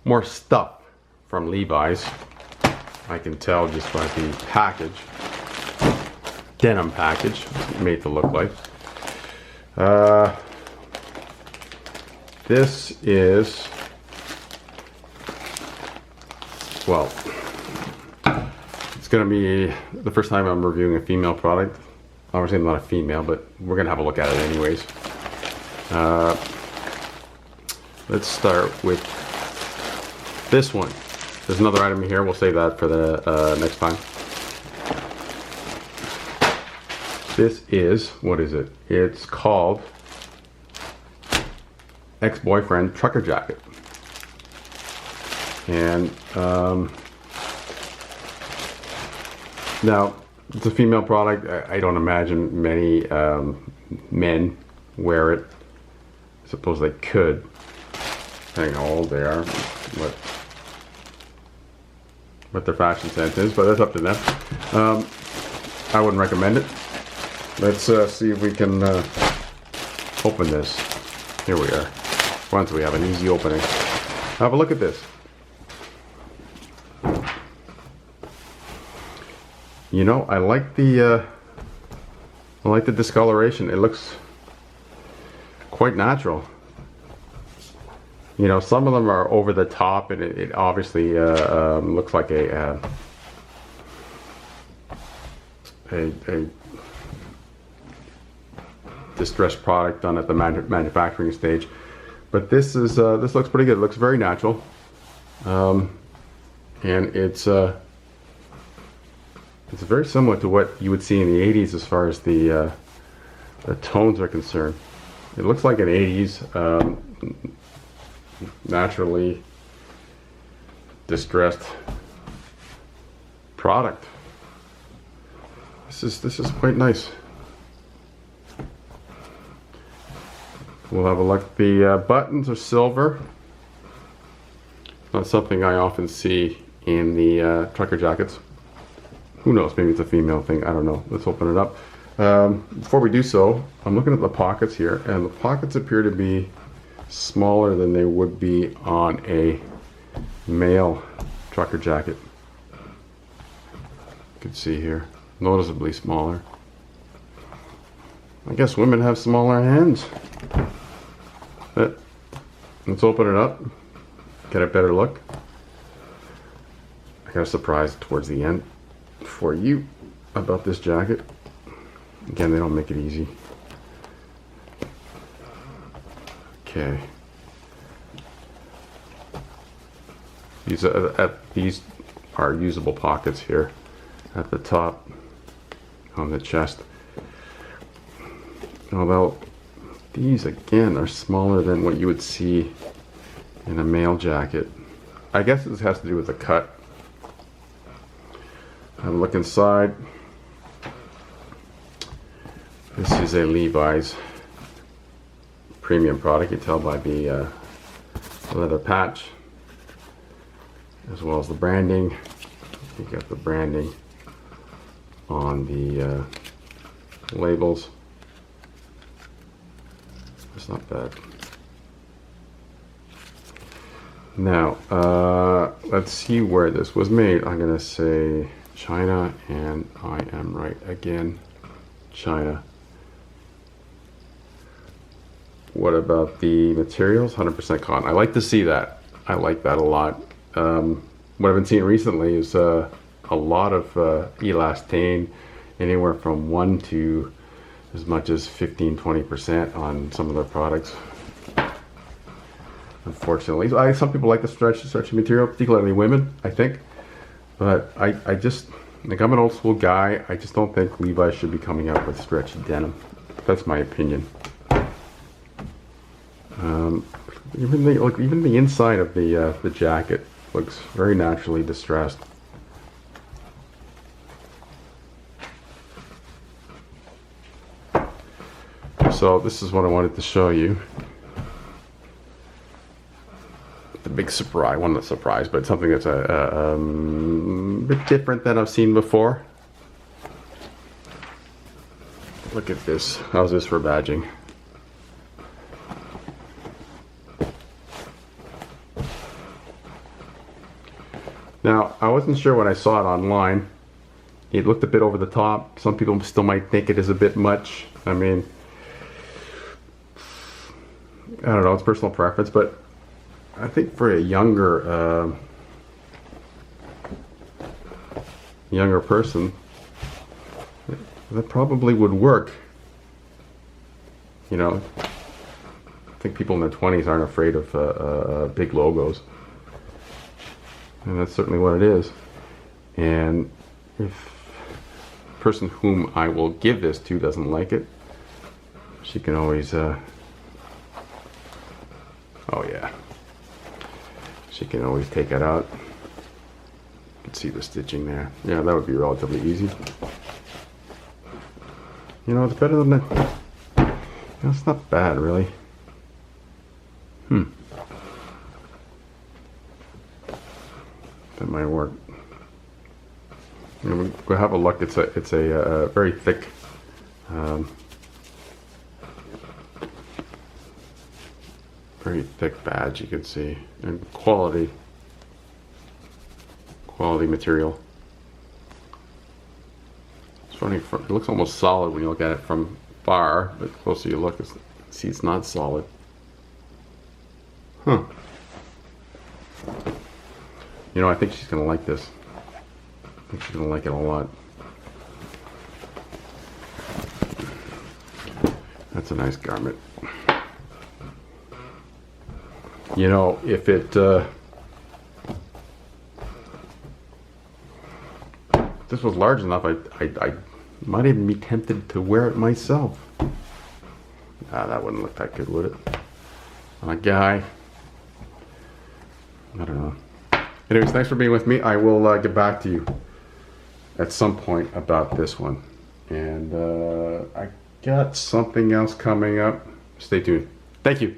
more stuff from Levi's. I can tell just by the package. Denim package, made to look like. This is, well, it's going to be the first time I'm reviewing a female product. Obviously I'm not a female, but we're going to have a look at it anyways. Let's start with this one. There's another item here, we'll save that for the next time. This is, what is it? It's called Ex-Boyfriend Trucker Jacket. And now, it's a female product. I don't imagine many men wear it. I suppose they could, depending on how old they are, what their fashion sense is, but that's up to them. I wouldn't recommend it. Let's see if we can open this. Here we are. Once we have an easy opening. Have a look at this. You know, I like the discoloration. It looks quite natural. You know, some of them are over the top, and it obviously looks like a distressed product done at the manufacturing stage, but this is this looks pretty good. It looks very natural, and it's very similar to what you would see in the 80s as far as the tones are concerned. It looks like an 80s naturally distressed product. This is quite nice. We'll have a look. The buttons are silver. Not something I often see in the trucker jackets. Who knows? Maybe it's a female thing. I don't know. Let's open it up. Before we do so, I'm looking at the pockets here, and the pockets appear to be smaller than they would be on a male trucker jacket. You can see here, noticeably smaller. I guess women have smaller hands. But let's open it up, get a better look. I got a surprise towards the end for you about this jacket. Again, they don't make it easy. Okay. These are usable pockets here at the top on the chest. Although these again are smaller than what you would see in a male jacket. I guess this has to do with the cut. Have a look inside. This is a Levi's premium product. You can tell by the leather patch, as well as the branding. You got the branding on the labels. It's not bad. Now, let's see where this was made. I'm gonna say China, and I am right again. China. What about the materials? 100% cotton. I like to see that. I like that a lot. What I've been seeing recently is a lot of elastane, anywhere from 1 to as much as 15-20% on some of their products. Unfortunately, some people like the stretchy material, particularly women, I think. But I just, like, I'm an old school guy. I just don't think Levi should be coming out with stretchy denim. That's my opinion. Even the inside of the jacket looks very naturally distressed. So this is what I wanted to show you. The big surprise, well, not surprise, but something that's a bit different than I've seen before. Look at this. How's this for badging? Now, I wasn't sure when I saw it online. It looked a bit over the top. Some people still might think it is a bit much. I mean, I don't know, it's personal preference, but I think for a younger person, that probably would work. You know, I think people in their 20s aren't afraid of big logos. And that's certainly what it is. And if the person whom I will give this to doesn't like it, she can always, oh yeah, she can always take it out. You can see the stitching there. Yeah, that would be relatively easy. You know, it's better than that. You know, it's not bad, really. That might work. You know, we'll have a look. It's a very thick, very thick badge. You can see, and quality material. It's funny. It looks almost solid when you look at it from far, but the closer you look, see it's not solid. Huh. You know, I think she's gonna like this. I think she's gonna like it a lot. That's a nice garment. You know, if this was large enough, I might even be tempted to wear it myself. Ah, that wouldn't look that good, would it? On a guy. I don't know. Anyways, thanks for being with me. I will get back to you at some point about this one. And I got something else coming up. Stay tuned. Thank you.